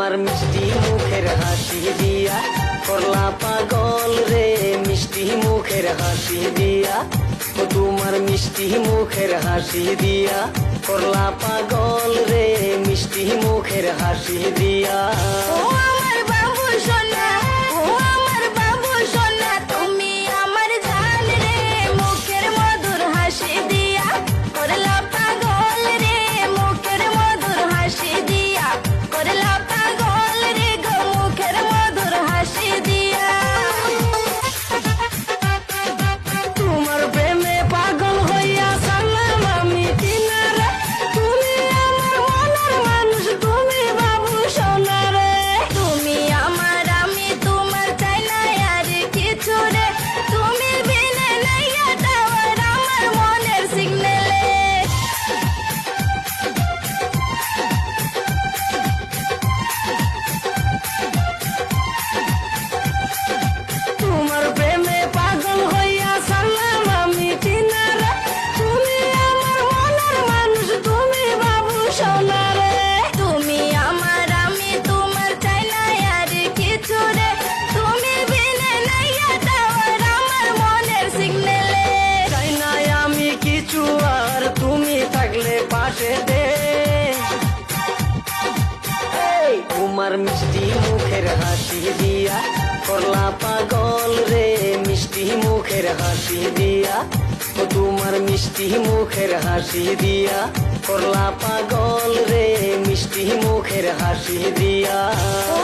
তোমার মিষ্টি মুখের হাসি দিয়া করলা পাগল রে, মিষ্টি মুখের হাসি দিয়া, ও তোমার মিষ্টি মুখের হাসি দিয়া করলা পাগল রে, মিষ্টি মুখের হাসি দিয়া। ও আমার বাবু সোনা, ও আমার বাবু সোনা, তুমি আমার জান রে, মুখের মধুর হাসি দিয়া করলা পাগল রে, মুখের মধুর হাসি দিয়া করলা পাগল রে গো, মুখের মধুর হাসি দিয়া। তোমার প্রেমে পাগল হইয়া সালাম আমি কিনারে, তুমি আমার মনের মানুষ, তুমি বাবু সোনা রে। তুমি আমার, আমি তোমার, চাই না আর কিছু রে, তুমি বিনে নাই টাওয়ার আমার মনের সিগন্যালে। তোমার প্রেমে পাগল হইয়া সালাম আমি কিনারে, তুমি আমার মনের মানুষ, তুমি বাবু সোনা রে। তুমি আমার, আমি তোমার, চাই না আর কিছু রে, তুমি বিনে নাই টাওয়ার আমার মনের সিগন্যালে। চাই না আমি কিছু আর তুমি থাকলে পাশে দে। এই তোমার মিষ্টি মুখের হাসি দিয়া করলা পাগল রে, মিষ্টি মুখের হাসি দিয়া, ও তোমার মিষ্টি মুখের হাসি দিয়া করলা পাগল রে, মিষ্টি মুখের হাসি দিয়া। ও